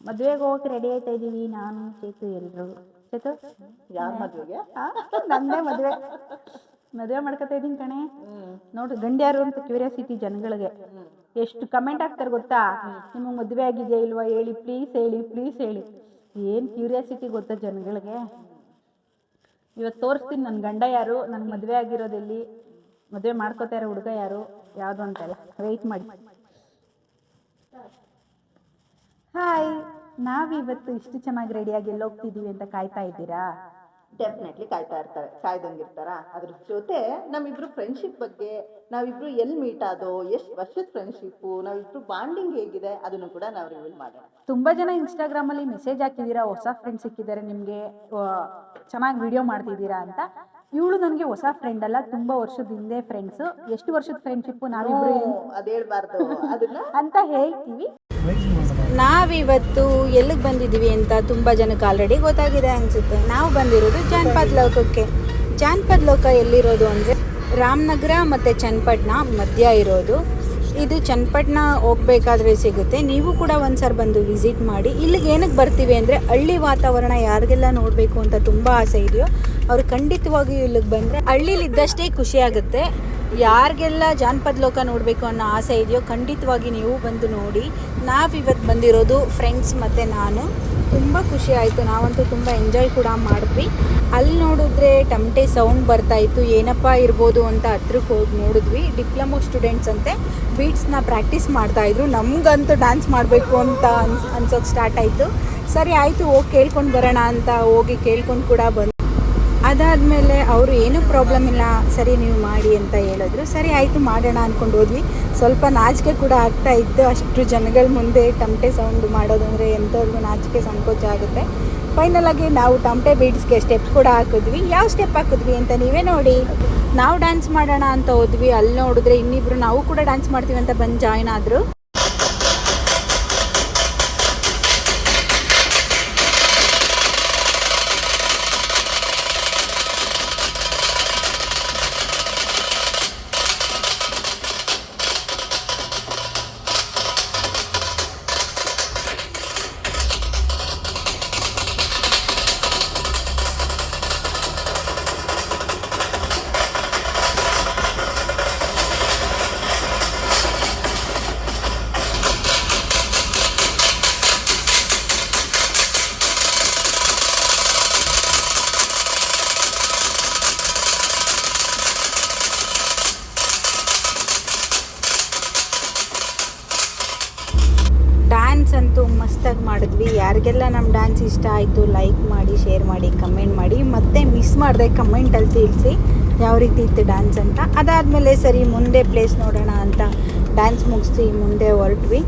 ಮದುವೆಗೆ ಹೋಗಕ್ಕೆ ರೆಡಿ ಆಯ್ತಾ ಇದ್ದೀವಿ ನಾನು ಚೇತು ಎಲ್ಲರೂ. ಚೇತು ಯಾರ ಮದುವೆಗೆ? ನಂದೇ ಮದುವೆ ಮಾಡ್ಕೊತಾ ಇದ್ದೀನಿ ಕಣೆ. ನೋಡ್ರಿ ಗಂಡ್ಯಾರು ಅಂತ ಕ್ಯೂರಿಯಾಸಿಟಿ ಜನಗಳಿಗೆ ಎಷ್ಟು ಕಮೆಂಟ್ ಆಗ್ತಾರೆ ಗೊತ್ತಾ, ನಿಮಗೆ ಮದುವೆ ಆಗಿದೆಯಾ ಇಲ್ವಾ ಹೇಳಿ ಪ್ಲೀಸ್ ಹೇಳಿ ಪ್ಲೀಸ್ ಹೇಳಿ. ಏನು ಕ್ಯೂರಿಯಾಸಿಟಿ ಗೊತ್ತಾ ಜನಗಳಿಗೆ. ಇವತ್ತು ತೋರಿಸ್ತೀನಿ ನನ್ನ ಗಂಡ ಯಾರು, ನನ್ನ ಮದುವೆ ಆಗಿರೋದೆಲ್ಲಿ, ಮದುವೆ ಮಾಡ್ಕೋತಾ ಇರೋ ಹುಡುಗ ಯಾರು, ಯಾವುದು ಅಂತಲ್ಲ. ವೆಯ್ಟ್ ಮಾಡಿ. ಹಾಯ್, ನಾವಿವತ್ತು ಇಷ್ಟು ಚೆನ್ನಾಗಿ ರೆಡಿಯಾಗಿ ಎಲ್ಲ ಹೋಗ್ತಿದ್ದೀವಿ ಅಂತ ಕಾಯ್ತಾ ಇದ್ದೀರಾ? ಡೆಫಿನೆಟ್ಲಿ ಕಾಯ್ತಾ ಇರ್ತಾರೆ, ಕಾಯ್ದಂಗಿರ್ತಾರ. ಅದ್ರ ಜೊತೆ ನಮ್ಮಿಬ್ರು ಫ್ರೆಂಡ್ಶಿಪ್ ಬಗ್ಗೆ, ನಾವಿಬ್ರು ಎಲ್ಲಿ ಮೀಟ್ ಆದೋ, ಎಷ್ಟು ವರ್ಷದ ಫ್ರೆಂಡ್ಶಿಪ್ಪು, ನಾವಿಬ್ರು ಬಾಂಡಿಂಗ್ ಹೇಗಿದೆ ಅದನ್ನು ಕೂಡ ನಾವು ರಿವೀಲ್ ಮಾಡೋಣ. ತುಂಬ ಜನ ಇನ್ಸ್ಟಾಗ್ರಾಮಲ್ಲಿ ಮೆಸೇಜ್ ಹಾಕಿದ್ದೀರಾ, ಹೊಸ ಫ್ರೆಂಡ್ಸ್ ಸಿಕ್ಕಿದ್ದಾರೆ ನಿಮಗೆ, ಚೆನ್ನಾಗಿ ವಿಡಿಯೋ ಮಾಡ್ತಿದ್ದೀರಾ ಅಂತ. ಇವಳು ನನಗೆ ಹೊಸ ಫ್ರೆಂಡ್ ಅಲ್ಲ, ತುಂಬ ವರ್ಷದ ಹಿಂದೆ ಫ್ರೆಂಡ್ಸು. ಎಷ್ಟು ವರ್ಷದ ಫ್ರೆಂಡ್ಶಿಪ್ಪು ನಾವಿಬ್ರು ಅದು ಹೇಳ್ಬಾರ್ದು ಅದನ್ನ ಅಂತ ಹೇಳ್ತೀವಿ. ನಾವಿವತ್ತು ಎಲ್ಲಿಗೆ ಬಂದಿದ್ದೀವಿ ಅಂತ ತುಂಬ ಜನಕ್ಕೆ ಆಲ್ರೆಡಿ ಗೊತ್ತಾಗಿದೆ ಅನಿಸುತ್ತೆ. ನಾವು ಬಂದಿರೋದು ಜಾನಪದ ಲೋಕಕ್ಕೆ. ಜಾನಪದ ಲೋಕ ಎಲ್ಲಿರೋದು ಅಂದರೆ ರಾಮನಗರ ಮತ್ತು ಚನ್ನಪಟ್ಟಣ ಮಧ್ಯ ಇರೋದು. ಇದು ಚನ್ನಪಟ್ಟಣ ಹೋಗ್ಬೇಕಾದ್ರೆ ಸಿಗುತ್ತೆ. ನೀವು ಕೂಡ ಒಂದ್ಸರಿ ಬಂದು ವಿಸಿಟ್ ಮಾಡಿ. ಇಲ್ಲಿಗೆ ಏನಕ್ಕೆ ಬರ್ತೀವಿ ಅಂದರೆ ಹಳ್ಳಿ ವಾತಾವರಣ ಯಾರಿಗೆಲ್ಲ ನೋಡಬೇಕು ಅಂತ ತುಂಬ ಆಸೆ ಇದೆಯೋ ಅವ್ರು ಖಂಡಿತವಾಗಿಯೂ ಇಲ್ಲಿಗೆ ಬಂದರೆ ಹಳ್ಳಿಲಿದ್ದಷ್ಟೇ ಖುಷಿ ಆಗುತ್ತೆ. ಯಾರಿಗೆಲ್ಲ ಜಾನಪದ ಲೋಕ ನೋಡಬೇಕು ಅನ್ನೋ ಆಸೆ ಇದೆಯೋ ಖಂಡಿತವಾಗಿ ನೀವು ಬಂದು ನೋಡಿ. ನಾವಿವತ್ತು ಬಂದಿರೋದು ಫ್ರೆಂಡ್ಸ್ ಮತ್ತು ನಾನು. ತುಂಬ ಖುಷಿ ಆಯಿತು, ನಾವಂತೂ ತುಂಬ ಎಂಜಾಯ್ ಕೂಡ ಮಾಡಿದ್ವಿ. ಅಲ್ಲಿ ನೋಡಿದ್ರೆ ಟಮಟೆ ಸೌಂಡ್ ಬರ್ತಾಯಿತ್ತು, ಏನಪ್ಪ ಇರ್ಬೋದು ಅಂತ ಹತ್ರಕ್ಕೆ ಹೋಗಿ ನೋಡಿದ್ವಿ. ಡಿಪ್ಲೊಮೊ ಸ್ಟೂಡೆಂಟ್ಸ್ ಅಂತೆ ಬೀಟ್ಸ್ನ ಪ್ರಾಕ್ಟೀಸ್ ಮಾಡ್ತಾಯಿದ್ರು. ನಮಗಂತೂ ಡ್ಯಾನ್ಸ್ ಮಾಡಬೇಕು ಅಂತ ಅನ್ಸೋಕ್ಕೆ ಸ್ಟಾರ್ಟ್ ಆಯಿತು. ಸರಿ ಆಯಿತು, ಹೋಗಿ ಕೇಳ್ಕೊಂಡು ಬರೋಣ ಅಂತ ಹೋಗಿ ಕೇಳ್ಕೊಂಡು ಕೂಡ ಬಂದು ಅದಾದಮೇಲೆ ಅವರು ಏನೂ ಪ್ರಾಬ್ಲಮ್ ಇಲ್ಲ, ಸರಿ ನೀವು ಮಾಡಿ ಅಂತ ಹೇಳಿದ್ರು. ಸರಿ ಆಯಿತು ಮಾಡೋಣ ಅಂದ್ಕೊಂಡು ಹೋದ್ವಿ. ಸ್ವಲ್ಪ ನಾಚಿಕೆ ಕೂಡ ಆಗ್ತಾ ಇತ್ತು, ಅಷ್ಟು ಜನಗಳ ಮುಂದೆ ಟಮಟೆ ಸೌಂಡ್ ಮಾಡೋದಂದರೆ ಎಂಥವ್ರಿಗೂ ನಾಚಿಕೆ ಸಂಕೋಚ ಆಗುತ್ತೆ. ಫೈನಲಾಗಿ ನಾವು ಟಮಟೆ ಬೀಟ್ಸ್ಗೆ ಸ್ಟೆಪ್ ಕೂಡ ಹಾಕಿದ್ವಿ. ಯಾವ ಸ್ಟೆಪ್ ಹಾಕಿದ್ವಿ ಅಂತ ನೀವೇ ನೋಡಿ. ನಾವು ಡ್ಯಾನ್ಸ್ ಮಾಡೋಣ ಅಂತ ಹೋದ್ವಿ. ಅಲ್ಲಿ ನೋಡಿದ್ರೆ ಇನ್ನಿಬ್ರು ನಾವು ಕೂಡ ಡ್ಯಾನ್ಸ್ ಮಾಡ್ತೀವಿ ಅಂತ ಬಂದು ಜಾಯ್ನ್ ಆದರು. ಅಂತೂ ಮಸ್ತಾಗಿ ಮಾಡಿದ್ವಿ. ಯಾರಿಗೆಲ್ಲ ನಮ್ಮ ಡ್ಯಾನ್ಸ್ ಇಷ್ಟ ಆಯಿತು ಲೈಕ್ ಮಾಡಿ, ಶೇರ್ ಮಾಡಿ, ಕಮೆಂಟ್ ಮಾಡಿ. ಮತ್ತೆ ಮಿಸ್ ಮಾಡಿದೆ ಕಮೆಂಟಲ್ಲಿ ತಿಳಿಸಿ ಯಾವ ರೀತಿ ಇತ್ತು ಡ್ಯಾನ್ಸ್ ಅಂತ. ಅದಾದಮೇಲೆ ಸರಿ ಮುಂದೆ ಪ್ಲೇಸ್ ನೋಡೋಣ ಅಂತ ಡ್ಯಾನ್ಸ್ ಮುಗಿಸಿ ಮುಂದೆ ಹೊರಟ್ವಿ.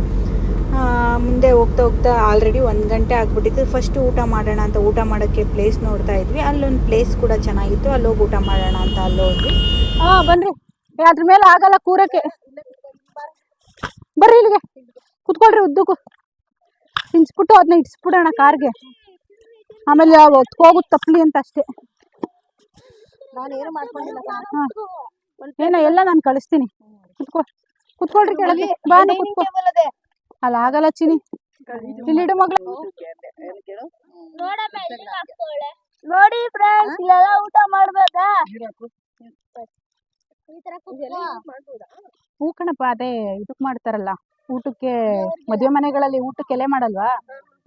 ಮುಂದೆ ಹೋಗ್ತಾ ಹೋಗ್ತಾ ಆಲ್ರೆಡಿ 1 ಗಂಟೆ ಆಗಿಬಿಟ್ಟಿತ್ತು. ಫಸ್ಟು ಊಟ ಮಾಡೋಣ ಅಂತ ಊಟ ಮಾಡೋಕ್ಕೆ ಪ್ಲೇಸ್ ನೋಡ್ತಾ ಇದ್ವಿ. ಅಲ್ಲೊಂದು ಪ್ಲೇಸ್ ಕೂಡ ಚೆನ್ನಾಗಿತ್ತು, ಅಲ್ಲೋಗಿ ಊಟ ಮಾಡೋಣ ಅಂತ ಅಲ್ಲಿ ಹೋದ್ವಿ. ಬನ್ರಿ, ಅದ್ರ ಮೇಲೆ ಆಗಲ್ಲ ಕೂರಕ್ಕೆ, ಬರ್ರಿ ಇಲ್ಲಿಗೆ ಕುತ್ಕೊಳ್ರಿ. ಉದ್ದಕ್ಕೂ ತಿನ್ಸ್ಬಿಟ್ಟು ಅದನ್ನ ಇಡ್ಸ್ಬಿಡೋಣ ಕಾರ್ಗೆ, ಆಮೇಲೆ ಹೋಗುತ್ತೆ ತಪ್ಪಲಿ ಅಂತ ಅಷ್ಟೇ. ಏನೋ ಎಲ್ಲ ನಾನು ಕಳಿಸ್ತೀನಿ, ಕುತ್ಕೊಳ್ರಿ ಕೆಳಗೆ. ಬಾನು ಕುತ್ಕೊ. ಅಲ್ಲ ಆಗಲ್ಲ ಚಿನಿ, ಇಲ್ಲಿಡು ಮಗಳು. ನೋಡಿ ಫ್ರೆಂಡ್ಸ್, ಇಲ್ಲೆಲ್ಲ ಊಟ ಮಾಡ್ಬೇಕಾ? ಹೂ ಕಣಪ್ಪ, ಅದೇ ಇದಕ್ ಮಾಡ್ತಾರಲ್ಲ ಊಟಕ್ಕೆ, ಮದುವೆ ಮನೆಗಳಲ್ಲಿ ಊಟಕ್ಕೆ ಎಲೆ ಮಾಡಲ್ವಾ,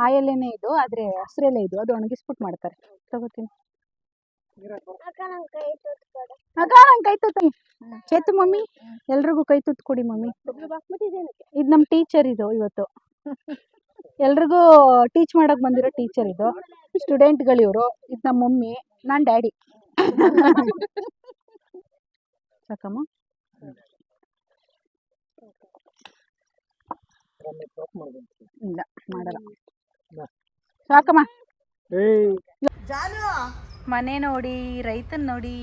ಆ ಎಲೆನೇ ಇದು, ಆದ್ರೆ ಹಸಿರು ಎಲೆ ಇದು, ಅದು ಒಣಗಿಸ್ಬಿಟ್ಟು ಮಾಡ್ತಾರೆ. ತಗೋತೀನಿ ಅಕ್ಕ, ನಂಗೆ ಕೈ ತುತ್ತೀನಿ. ಚೇತು ಮಮ್ಮಿ, ಎಲ್ರಿಗೂ ಕೈ ತುತ್ತು ಕೊಡಿ ಮಮ್ಮಿ. ಇದು ನಮ್ಮ ಟೀಚರ್, ಇದು ಇವತ್ತು ಎಲ್ರಿಗೂ ಟೀಚ್ ಮಾಡಕ್ ಬಂದಿರೋ ಟೀಚರ್. ಇದು ಸ್ಟೂಡೆಂಟ್ಗಳು ಇವರು. ಇದು ನಮ್ಮ ಮಮ್ಮಿ, ನಾನು ಡ್ಯಾಡಿ. ಸಾಕಮ್ಮ, ಇಲ್ಲ ಮಾಡಲ್ಲ, ಸಾಕಮ್ಮ. ಮನೆ ನೋಡಿ, ರೈತನ್ ನೋಡಿ,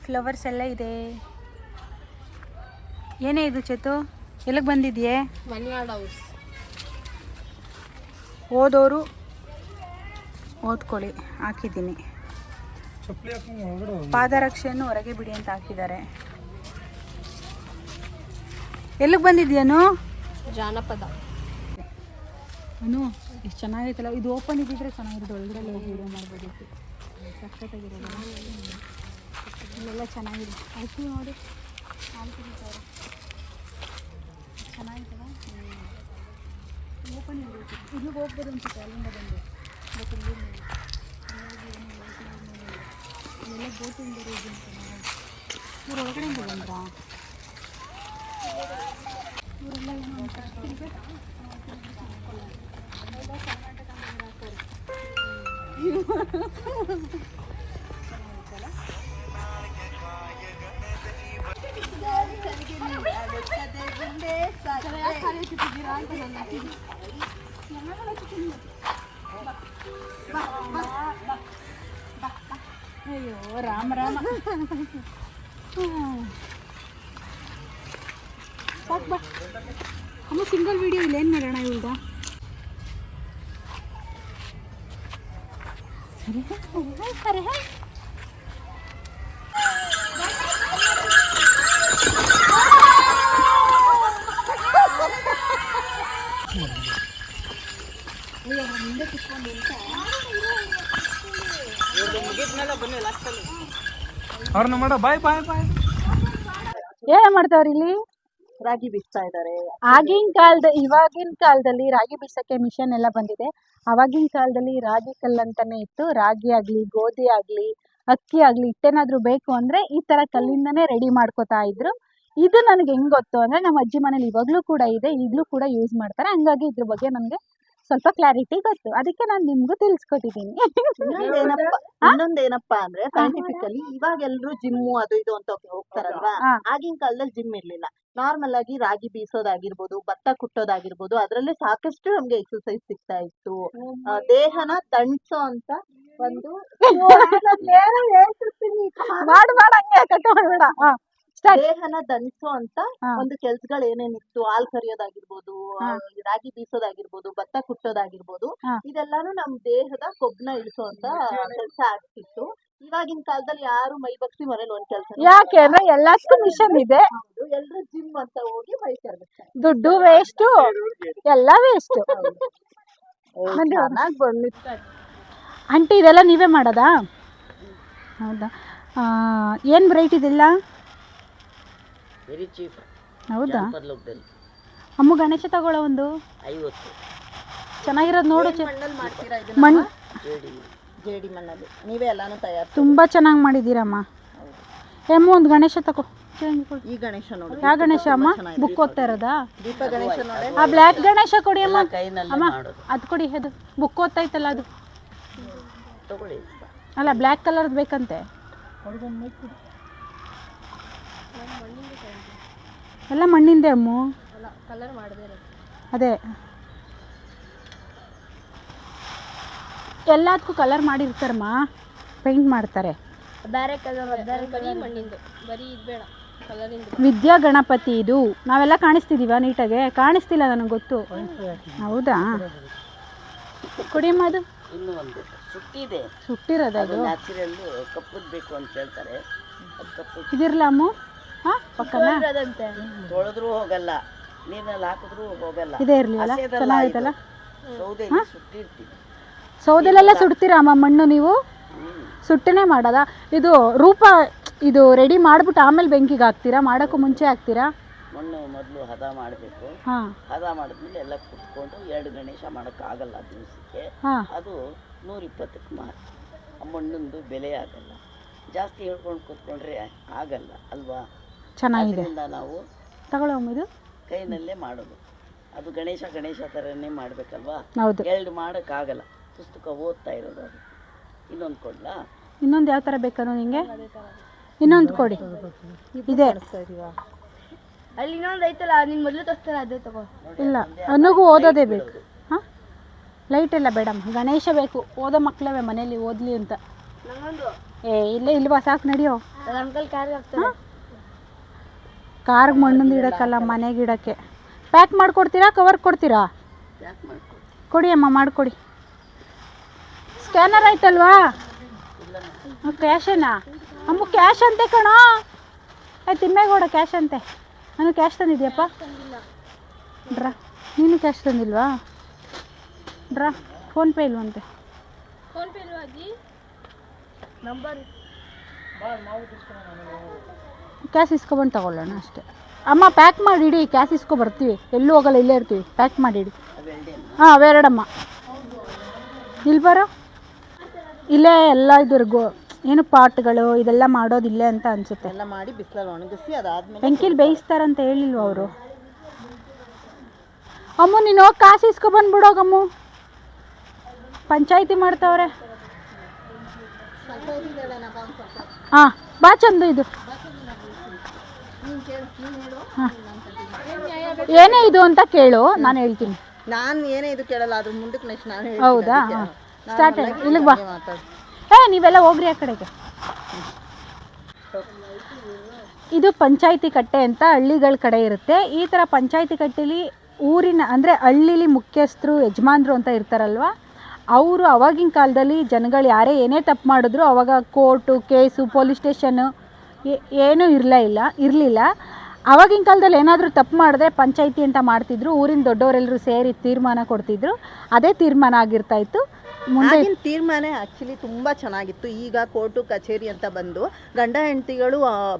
ಫ್ಲವರ್ಸ್ ಎಲ್ಲ ಇದೆ. ಏನೇ ಇದು ಚೇತು, ಎಲ್ಲಿಗೆ ಬಂದಿದ್ಯೆ? ಮನ್ಯಾಡ್ ಹೌಸ್. ಓದೋರು ಓದ್ಕೊಳ್ಳಿ ಹಾಕಿದ್ದೀನಿ. ಪಾದರಕ್ಷೆಯನ್ನು ಹೊರಗೆ ಬಿಡಿ ಅಂತ ಹಾಕಿದ್ದಾರೆ. ಎಲ್ಲಿಗೆ ಬಂದಿದ್ಯಾನು? ಜಾನಪದ. ಅನು ಎಷ್ಟು ಚೆನ್ನಾಗೈತಲ್ಲ, ಇದು ಓಪನ್ ಇದ್ದಿದ್ರೆ ಚೆನ್ನಾಗಿರೋದು, ಒಳಗಡೆ ಹೋಗಿ ವೀಡಿಯೋ ಮಾಡ್ಬೋದಿತ್ತು. ಸಖತ್ತಾಗಿರೋದು ಇಲ್ಲೆಲ್ಲ ಚೆನ್ನಾಗಿದೆ. ಆಯ್ತು ನೋಡಿ, ಚೆನ್ನಾಗಿತ್ತಲ್ಲ. ಓಪನ್ ಇರಬೇಕು, ಇಲ್ಲಿಗೆ ಹೋಗ್ಬೋದು ಅನ್ಸುತ್ತೆ ಅಲ್ಲಿಂದ ಬಂದು. ಬಟ್ ಇಲ್ಲಿ ಇಲ್ಲೆಲ್ಲ ಬೋಟಿಂಗ್ ಬರೋದು ಅಂತ ಇವ್ರು ಒಳಗಡೆಯಿಂದ ಬಂದ್ರಾ? ಇವರೆಲ್ಲ ಏನೋ ಕರ್ಸ್ತಿರ್ಬೇಕು. ಅಯ್ಯೋ ರಾಮ ರಾಮ. ಸಾಕು ಬಾ ಅಮ್ಮ, ಸಿಂಗಲ್ ವಿಡಿಯೋ ಇಲ್ಲ. ಏನು ಮಾಡೋಣ ಇವ್ಳ್ದ? ಸರಿ ಹಾಯ್. ಅವ್ರನ್ನ ಮಾಡೋ ಬಾಯ್ ಬಾಯ್ ಬಾಯ್. ಏನ್ ಮಾಡ್ತಾವ್ರಿ ಇಲ್ಲಿ? ರಾಗಿ ಬೀಸ್ತಾ ಇದ್ದಾರೆ. ಇವಾಗಿನ ಕಾಲದಲ್ಲಿ ರಾಗಿ ಬೀಸಕ್ಕೆ ಮಿಷನ್ ಎಲ್ಲ ಬಂದಿದೆ. ಅವಾಗಿನ ಕಾಲದಲ್ಲಿ ರಾಗಿ ಕಲ್ಲು ಅಂತಾನೆ ಇತ್ತು. ರಾಗಿ ಆಗ್ಲಿ, ಗೋಧಿ ಆಗ್ಲಿ, ಅಕ್ಕಿ ಆಗ್ಲಿ, ಹಿಟ್ಟೇನಾದ್ರೂ ಬೇಕು ಅಂದ್ರೆ ಈ ತರ ಕಲ್ಲಿಂದನೇ ರೆಡಿ ಮಾಡ್ಕೋತಾ ಇದ್ರು. ಇದು ನನಗೆ ಹೆಂಗ್ ಗೊತ್ತು ಅಂದ್ರೆ, ನಮ್ಮ ಅಜ್ಜಿ ಮನೇಲಿ ಇವಾಗ್ಲೂ ಕೂಡ ಇದೆ, ಈಗಲೂ ಕೂಡ ಯೂಸ್ ಮಾಡ್ತಾರೆ. ಹಂಗಾಗಿ ಇದ್ರ ಬಗ್ಗೆ ನನಗೆ ಸ್ವಲ್ಪ ಕ್ಲಾರಿಟಿ ಗೊತ್ತು, ಅದಕ್ಕೆ ನಾನು ನಿಮ್ಗೂ ತಿಳಿಸ್ಕೊಟ್ಟಿದ್ದೀನಿ. ಇನ್ನೊಂದೇನಪ್ಪಾ ಅಂದ್ರೆ, ಸೈಂಟಿಫಿಕಲಿ ಇವಾಗ ಎಲ್ರು ಜಿಮ್ಮು ಅದು ಇದು ಅಂತ ಹೋಗ್ತಾರಲ್ವಾ, ಆಗಿನ ಕಾಲದಲ್ಲಿ ಜಿಮ್ ಇರ್ಲಿಲ್ಲ. ನಾರ್ಮಲ್ ಆಗಿ ರಾಗಿ ಬೀಸೋದಾಗಿರ್ಬೋದು, ಭತ್ತ ಕುಟ್ಟೋದಾಗಿರ್ಬೋದು, ಅದ್ರಲ್ಲೇ ಸಾಕಷ್ಟು ನಮ್ಗೆ ಎಕ್ಸರ್ಸೈಸ್ ಸಿಗ್ತಾ ಇತ್ತು. ದೇಹನ ತಣಿಸೋ ಅಂತ ಒಂದು ದೇಹನ ದಂಡಿಸೋ ಅಂತ ಒಂದು ಕೆಲ್ಸಗಳು ಏನೇನಿತ್ತು, ಹಾಲ್ ಕರಿಯೋದಾಗಿರ್ಬೋದು, ರಾಗಿ ಬೀಸೋದಾಗಿರ್ಬೋದು, ಭತ್ತ ಕುಟ್ಟೋದಾಗಿರ್ಬೋದು, ಇದೆಲ್ಲಾನು ನಮ್ ದೇಹದ ಕೊಬ್ಬನ ಇಳಿಸೋ ಅಂತ ಕೆಲ್ಸ ಆಗ್ತಿತ್ತು. ಇವಾಗಿನ ಕಾಲದಲ್ಲಿ ಯಾರು ಮೈ ಬಗ್ಸಿ ಮನೇಲಿ ಒಂದ್ ಕೆಲ್ಸ, ಯಾಕೆ ಅಂದ್ರೆ ಎಲ್ಲದಕ್ಕೂ ಮಿಷನ್ ಇದೆ. ಎಲ್ರು ಜಿಮ್ ಅಂತ ಹೋಗಿ ಮೈ ಕರ್ಬಿಡ್ತಾರೆ. ದುಡ್ಡು ವೇಸ್ಟ್, ಎಲ್ಲ ವೇಸ್ಟ್. ಚೆನ್ನಾಗಿ ಬಂದಿತ್ತು ಆಂಟಿ, ಇದೆಲ್ಲ ನೀವೇ ಮಾಡೋದಾ? ಹೌದಾ? ಏನು ರೇಟ್ ಇದೆಲ್ಲ? Very cheap. ಹೌದಾ? ಲೋಕದಲ್ಲಿ ಅಮ್ಮ ಗಣೇಶ ತಗೊಳ್ಳೋ ಒಂದು 50 ಚೆನ್ನಾಗಿರೋದು ನೋಡು. ಮಣ್ಣಲ್ಲಿ ಮಾಡ್ತೀರಾ? ಮಣ್ಣು ಜೇಡಿ ಮಣ್ಣಲ್ಲಿ ನೀವೇ ಎಲ್ಲಾನು ತಯಾರು. ತುಂಬ ಚೆನ್ನಾಗಿ ಮಾಡಿದ್ದೀರಮ್ಮ. ಎಮ್ಮ ಒಂದು ಗಣೇಶ ತಗೋ. ಈ ಗಣೇಶ ನೋಡಿ. ಯಾವ ಗಣೇಶ ಅಮ್ಮ? ಬುಕ್ ಓದ್ತಾ ಇರೋದಾ? ದೀಪ ಗಣೇಶ ನೋಡಿ. ಆ ಬ್ಲ್ಯಾಕ್ ಗಣೇಶ ಕೊಡಿ ಅಮ್ಮ. ಕೈನಲ್ಲಿ ಅಮ್ಮ ಮಾಡೋದು. ಅದು ಕೊಡಿ, ಅದು ಬುಕ್ ಓದ್ತಾ ಇತ್ತಲ್ಲ ಅದು. ತಗೊಳ್ಳಿ. ಅಲ್ಲ, ಬ್ಲ್ಯಾಕ್ ಕಲರ್ದು ಬೇಕಂತೆ. ಎಲ್ಲ ಮಣ್ಣಿಂದೆ ಅಮ್ಮ. ಅದೇ ಎಲ್ಲದಕ್ಕೂ ಕಲರ್ ಮಾಡಿರ್ತಾರಮ್ಮ, ಪೇಂಟ್ ಮಾಡ್ತಾರೆ. ವಿದ್ಯಾ ಗಣಪತಿ ಇದು. ನಾವೆಲ್ಲ ಕಾಣಿಸ್ತಿದೀವ ನೀಟಾಗೆ? ಕಾಣಿಸ್ತಿಲ್ಲ, ನನಗೆ ಗೊತ್ತು. ಹೌದಾ? ಕೊಡಿಯಮ್ಮ ಅದು. ಇನ್ನೂ ಒಂದು ಸುಟ್ಟಿದೆ, ಸುಟ್ಟಿರೋದು ಅದು. ನ್ಯಾಚುರಲ್ ಕಪ್ಪುದ್ ಬೇಕು ಅಂತ ಹೇಳ್ತಾರೆ. ಅದು ಕಪ್ಪು ಇದಿರ್ಲ ಅಮ್ಮ? ಹಾಂ, ಪಕ್ಕನ ತೊಳೆದ್ರೂ ಹೋಗಲ್ಲ, ನೀರಲ್ಲಿ ಹಾಕಿದ್ರೂ ಹೋಗಲ್ಲ. ಇದೇ ಇರಲಿ ಅಲ್ಲ, ಚೆನ್ನಾಗೈತಲ್ಲ. ಸೌದೆಯಲ್ಲಿ ಸುಟ್ಟಿರ್ತೀವಿ. ಸೌದೆಲೆಲ್ಲ ಸುಡ್ತೀರಾ ಅಮ್ಮ ಮಣ್ಣು ನೀವು? ಸುಟ್ಟನೆ ಮಾಡೋದಾ? ಇದು ರೂಪ ಇದು ರೆಡಿ ಮಾಡಿಬಿಟ್ಟು ಆಮೇಲೆ ಬೆಂಕಿಗೆ ಹಾಕ್ತೀರಾ? ಮಾಡೋಕ್ಕೂ ಮುಂಚೆ ಹಾಕ್ತೀರಾ? ಮಣ್ಣು ಮೊದಲು ಹದ ಮಾಡಬೇಕು. ಹಾಂ, ಹದ ಮಾಡಿದ್ಮೇಲೆ ಎಲ್ಲ ಕುಟ್ಕೊಂಡು 2 ಗಣೇಶ ಮಾಡೋಕ್ಕಾಗಲ್ಲ ದಿವಸಕ್ಕೆ. ಹಾಂ, ಅದು 120ಕ್ಕೆ ಮಾರು. ಆ ಮಣ್ಣೊಂದು ಬೆಲೆ ಆಗಲ್ಲ. ಜಾಸ್ತಿ ಹೇಳ್ಕೊಂಡು ಕೂತ್ಕೊಂಡ್ರೆ ಆಗಲ್ಲ ಅಲ್ವಾ? ಚೆನ್ನಾಗಿದೆ. ಅದರಿಂದ ನಾವು ತಗೊಳ್ಳೋಮ್ಮ ಇದು. ಕೈನಲ್ಲೇ ಮಾಡೋದು. ಅದು ಗಣೇಶ ಥರನೇ ಮಾಡಬೇಕಲ್ವಾ? ಹೌದು. 2 ಮಾಡೋಕ್ಕಾಗಲ್ಲ, ಪುಸ್ತಕ ಓದ್ತಾ ಇರೋದು ಅದು. ಇನ್ನೊಂದು ಕೊಡ್ಲಾ? ಇನ್ನೊಂದು ಯಾವ ಥರ ಬೇಕೋ ನಿಮಗೆ? ಇನ್ನೊಂದು ಕೊಡಿ. ಇದೆ ಅಲ್ಲಿ ಇನ್ನೊಂದು ಐತಲ್ಲ, ನೀನು ಮೊದಲು ತೋರಿಸ್ತಾರ ಅದು ತಗೋ. ಇಲ್ಲ, ನನಗೂ ಓದೋದೇ ಬೇಕು. ಹಾಂ, ಲೈಟ್ ಎಲ್ಲ ಬೇಡಮ್ಮ, ಗಣೇಶ ಬೇಕು. ಓದೋ ಮಕ್ಕಳವೇ ಮನೇಲಿ ಓದಲಿ ಅಂತ. ಇಲ್ಲೇ ಇಲ್ವಾ? ಸಾಕು, ನಡಿಯೋ. ಅಂಕಲ್ ಕಾರ್ಗೆ ಹಾಕ್ತಾರೆ. ಕಾರ್ಗೆ ಮಣ್ಣೊಂದು ಇಡೋಕ್ಕಲ್ಲ, ಮನೆಗೆ ಇಡೋಕ್ಕೆ. ಪ್ಯಾಕ್ ಮಾಡಿಕೊಡ್ತೀರಾ? ಕವರ್ ಕೊಡ್ತೀರಾ? ಕೊಡಿ ಅಮ್ಮ, ಮಾಡಿಕೊಡಿ. ಸ್ಕ್ಯಾನರ್ ಆಯ್ತಲ್ವಾ? ಕ್ಯಾಶೇನಾ ಅಮ್ಮ? ಕ್ಯಾಶ್ ಅಂತೆ ಕಣೋ. ತಿಮ್ಮೇಗೌಡ ಕ್ಯಾಶ್ ಅಂತೆ. ನಾನು ಕ್ಯಾಶ್ ತಂದಿದ್ಯಪ್ಪ. ಡ್ರಾ, ನೀನು ಕ್ಯಾಶ್ ತಂದಿಲ್ವಾ? ಡ್ರಾ ಫೋನ್ಪೇ ಇಲ್ವಂತೆ. ಫೋನ್ಪೇ ಇಲ್ವಾಗಿ ನಂಬರ್ ಕ್ಯಾಶ್ ಇಸ್ಕೊಬಂದು ತಗೊಳ್ಳೋಣ ಅಷ್ಟೇ. ಅಮ್ಮ ಪ್ಯಾಕ್ ಮಾಡಿ ಇಡಿ, ಕ್ಯಾಶ್ ಇಸ್ಕೊ ಬರ್ತೀವಿ, ಎಲ್ಲೂ ಹೋಗಲ್ಲ, ಇಲ್ಲೇ ಇರ್ತೀವಿ. ಪ್ಯಾಕ್ ಮಾಡಿ ಇಡಿ. ಹಾಂ ಅವೆರಡಮ್ಮ. ಇಲ್ಲಿ ಬರೋ, ಇಲ್ಲೇ ಎಲ್ಲ ಇದ್ರಿಗೂ ಏನು ಪಾಟ್ಗಳು ಇದೆಲ್ಲ ಮಾಡೋದಿಲ್ಲ ಅಂತ ಅನಿಸುತ್ತೆ. ಎಲ್ಲ ಮಾಡಿ ಬಿಸಿಲಲ್ಲಿ ಒಣಗಿಸಿ ಅದಾದ್ಮೇಲೆ ಬೆಂಕಿಲಿ ಬೇಯಿಸ್ತಾರಂತ ಹೇಳಿಲ್ವ ಅವರು? ಅಮ್ಮ ನೀನು ಹೋಗಿ ಕಾಸು ಇಸ್ಕೊಬಂದ್ಬಿಡೋಗಮ್ಮ, ಪಂಚಾಯಿತಿ ಮಾಡ್ತಾವ್ರೆ. ಹಾಂ ಬಾ ಚಂದು ಇದು. ಹಾಂ ಏನೇ ಇದು ಅಂತ ಕೇಳು, ನಾನು ಹೇಳ್ತೀನಿ. ನಾನು ಏನೇ ಇದು ಕೇಳಲ್ಲ, ಅದ್ರ ಮುಂದಕ್ಕೆ ನೆಕ್ಸ್ಟ್ ನಾನು ಹೌದಾ? ಹಾಂ ಸ್ಟಾರ್ಟ್. ಇಲ್ಲಿಗೆ ಬಾ. ನೀವೆಲ್ಲ ಹೋಗ್ರಿ ಆ ಕಡೆಗೆ. ಇದು ಪಂಚಾಯಿತಿ ಕಟ್ಟೆ ಅಂತ ಹಳ್ಳಿಗಳ ಕಡೆ ಇರುತ್ತೆ. ಈ ಥರ ಪಂಚಾಯಿತಿ ಕಟ್ಟೆಲಿ ಊರಿನ ಅಂದರೆ ಹಳ್ಳಿಲಿ ಮುಖ್ಯಸ್ಥರು ಯಜಮಾನ್ರು ಅಂತ ಇರ್ತಾರಲ್ವ, ಅವರು ಅವಾಗಿನ ಕಾಲದಲ್ಲಿ ಜನಗಳು ಯಾರೇ ಏನೇ ತಪ್ಪು ಮಾಡಿದ್ರು ಅವಾಗ ಕೋರ್ಟು ಕೇಸು ಪೊಲೀಸ್ ಸ್ಟೇಷನ್ನು ಏನೂ ಇರಲಿಲ್ಲ. ಆವಾಗಿನ ಕಾಲದಲ್ಲಿ ಏನಾದರೂ ತಪ್ಪು ಮಾಡಿದ್ರೆ ಪಂಚಾಯಿತಿ ಅಂತ ಮಾಡ್ತಿದ್ರು. ಊರಿನ ದೊಡ್ಡವರೆಲ್ಲರೂ ಸೇರಿ ತೀರ್ಮಾನ ಕೊಡ್ತಿದ್ರು. ಅದೇ ತೀರ್ಮಾನ ಆಗಿರ್ತಾಯಿತ್ತು. ಮುಂದೆ ತೀರ್ಮಾನ ಆ್ಯಕ್ಚುಲಿ ತುಂಬ ಚೆನ್ನಾಗಿತ್ತು. ಈಗ ಕೋರ್ಟು ಕಚೇರಿ ಅಂತ ಬಂದು ಗಂಡ ಹೆಂಡತಿಗಳು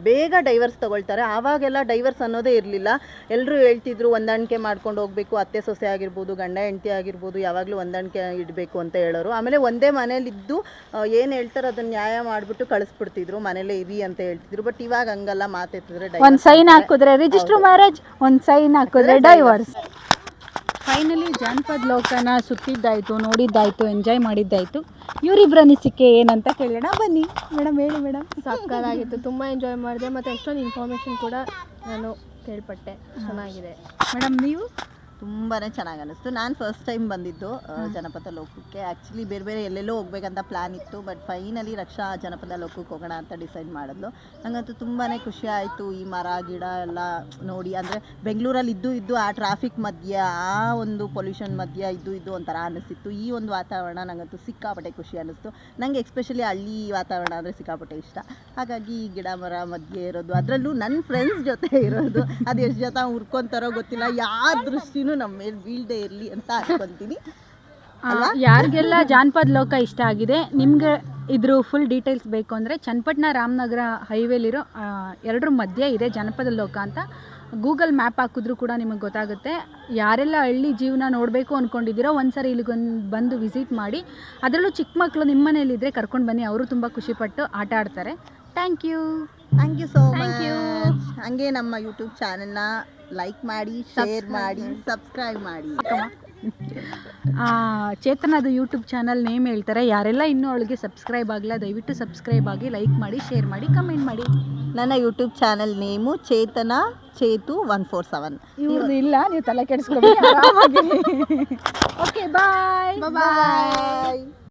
ಬೇಗ ಡೈವರ್ಸ್ ತಗೊಳ್ತಾರೆ. ಆವಾಗೆಲ್ಲ ಡೈವರ್ಸ್ ಅನ್ನೋದೇ ಇರಲಿಲ್ಲ. ಎಲ್ಲರೂ ಹೇಳ್ತಿದ್ರು ಹೊಂದಾಣಿಕೆ ಮಾಡ್ಕೊಂಡು ಹೋಗಬೇಕು, ಅತ್ತೆ ಸೊಸೆ ಆಗಿರ್ಬೋದು, ಗಂಡ ಹೆಂಡತಿ ಆಗಿರ್ಬೋದು, ಯಾವಾಗಲೂ ಹೊಂದಾಣಿಕೆ ಇಡಬೇಕು ಅಂತ ಹೇಳೋರು. ಆಮೇಲೆ ಒಂದೇ ಮನೇಲಿದ್ದು ಏನು ಹೇಳ್ತಾರೆ ಅದನ್ನು ನ್ಯಾಯ ಮಾಡಿಬಿಟ್ಟು ಕಳಿಸ್ಬಿಡ್ತಿದ್ರು, ಮನೇಲೇ ಇರಿ ಅಂತ ಹೇಳ್ತಿದ್ರು. ಬಟ್ ಇವಾಗ ಹಂಗಲ್ಲ, ಮಾತೆತ್ತಿದ್ರೆ ಒಂದು ಸೈನ್ ಹಾಕಿದ್ರೆ ರಿಜಿಸ್ಟರ್ ಮ್ಯಾರೇಜ್, ಒಂದು ಸೈನ್ ಹಾಕಿದ್ರೆ ಡೈವರ್ಸ್. ಫೈನಲಿ ಜಾನಪದ ಲೋಕನ ಸುತ್ತಿದ್ದಾಯಿತು, ನೋಡಿದ್ದಾಯಿತು, ಎಂಜಾಯ್ ಮಾಡಿದ್ದಾಯಿತು. ಇವರಿಬ್ಬರ ಅನಿಸಿಕೆ ಏನಂತ ಕೇಳೋಣ ಬನ್ನಿ. ಮೇಡಮ್ ಹೇಳಿ ಮೇಡಮ್. ಸಕ್ಕತ್ತಾಗಿತ್ತು, ತುಂಬ ಎಂಜಾಯ್ ಮಾಡಿದೆ ಮತ್ತು ಎಷ್ಟೊಂದು ಇನ್ಫಾರ್ಮೇಷನ್ ಕೂಡ ನಾನು ಕೇಳ್ಪಟ್ಟೆ. ಚೆನ್ನಾಗಿದೆ. ಮೇಡಮ್ ನೀವು? ತುಂಬಾ ಚೆನ್ನಾಗಿ ಅನ್ನಿಸ್ತು. ನಾನು ಫಸ್ಟ್ ಟೈಮ್ ಬಂದಿದ್ದು ಜನಪದ ಲೋಕಕ್ಕೆ. ಆ್ಯಕ್ಚುಲಿ ಬೇರೆ ಬೇರೆ ಎಲ್ಲೆಲ್ಲೋ ಹೋಗ್ಬೇಕಂತ ಪ್ಲ್ಯಾನ್ ಇತ್ತು, ಬಟ್ ಫೈನಲಿ ರಕ್ಷಾ ಜನಪದ ಲೋಕಕ್ಕೆ ಹೋಗೋಣ ಅಂತ ಡಿಸೈಡ್ ಮಾಡಿದ್ಲು. ನನಗಂತೂ ತುಂಬಾ ಖುಷಿ ಆಯಿತು. ಈ ಮರ ಗಿಡ ಎಲ್ಲ ನೋಡಿ, ಅಂದರೆ ಬೆಂಗಳೂರಲ್ಲಿ ಇದ್ದು ಆ ಟ್ರಾಫಿಕ್ ಮಧ್ಯೆ, ಆ ಒಂದು ಪೊಲ್ಯೂಷನ್ ಮಧ್ಯೆ ಇದ್ದು ಒಂಥರ ಅನ್ನಿಸ್ತಿತ್ತು. ಈ ಒಂದು ವಾತಾವರಣ ನನಗಂತೂ ಸಿಕ್ಕಾಪಟ್ಟೆ ಖುಷಿ ಅನ್ನಿಸ್ತು. ನನಗೆ ಎಸ್ಪೆಷಲಿ ಹಳ್ಳಿ ವಾತಾವರಣ ಅಂದರೆ ಸಿಕ್ಕಾಪಟ್ಟೆ ಇಷ್ಟ. ಹಾಗಾಗಿ ಗಿಡ ಮರ ಮಧ್ಯೆ ಇರೋದು, ಅದರಲ್ಲೂ ನನ್ನ ಫ್ರೆಂಡ್ಸ್ ಜೊತೆ ಇರೋದು, ಅದು ಎಷ್ಟು ಜೊತೆ ಹುರ್ಕೊತಾರೋ ಗೊತ್ತಿಲ್ಲ, ಯಾವ ದೃಷ್ಟಿನೂ ನಮ್ಮ ಮೇಲೆ ಬೀಳದೆ ಇರಲಿ ಅಂತ ಅನ್ಕೊಂತೀನಿ. ಯಾರಿಗೆಲ್ಲ ಜಾನಪದ ಲೋಕ ಇಷ್ಟ ಆಗಿದೆ, ನಿಮ್ಗೆ ಇದ್ರ ಫುಲ್ ಡೀಟೇಲ್ಸ್ ಬೇಕು ಅಂದರೆ ಚನ್ನಪಟ್ಟಣ ರಾಮನಗರ ಹೈವೇಲಿರೋ ಎರಡರ ಮಧ್ಯೆ ಇದೆ ಜನಪದ ಲೋಕ ಅಂತ. ಗೂಗಲ್ ಮ್ಯಾಪ್ ಹಾಕಿದ್ರೂ ಕೂಡ ನಿಮಗೆ ಗೊತ್ತಾಗುತ್ತೆ. ಯಾರೆಲ್ಲ ಹಳ್ಳಿ ಜೀವನ ನೋಡಬೇಕು ಅಂದ್ಕೊಂಡಿದ್ದೀರೋ ಒಂದ್ಸರಿ ಇಲ್ಲಿಗೊಂದು ಬಂದು ವಿಸಿಟ್ ಮಾಡಿ. ಅದರಲ್ಲೂ ಚಿಕ್ಕ ಮಕ್ಕಳು ನಿಮ್ಮ ಮನೇಲಿದ್ದರೆ ಕರ್ಕೊಂಡು ಬನ್ನಿ, ಅವರು ತುಂಬ ಖುಷಿಪಟ್ಟು ಆಟ ಆಡ್ತಾರೆ. Thank you so much. ಹಂಗೆ ನಮ್ಮ ಯೂಟ್ಯೂಬ್ ಚಾನೆಲ್ನ ಲೈಕ್ ಮಾಡಿ, ಶೇರ್ ಮಾಡಿ, ಸಬ್ಸ್ಕ್ರೈಬ್ ಮಾಡಿ. ಚೇತನದು ಯೂಟ್ಯೂಬ್ ಚಾನಲ್ ನೇಮ್ ಹೇಳ್ತಾರೆ. ಯಾರೆಲ್ಲ ಇನ್ನೂ ಅವಳಿಗೆ ಸಬ್ಸ್ಕ್ರೈಬ್ ಆಗಿಲ್ಲ ದಯವಿಟ್ಟು ಸಬ್ಸ್ಕ್ರೈಬ್ ಆಗಿ, ಲೈಕ್ ಮಾಡಿ, ಶೇರ್ ಮಾಡಿ, ಕಮೆಂಟ್ ಮಾಡಿ. ನನ್ನ ಯೂಟ್ಯೂಬ್ ಚಾನಲ್ ನೇಮು ಚೇತು 147. ಇವ್ರದ್ದು ಇಲ್ಲ, ನೀವು ತಲೆ ಕೆಡಿಸ್ಕೊಬೇಡಿ, ಆರಾಮಾಗಿ. ಓಕೆ ಬಾಯ್.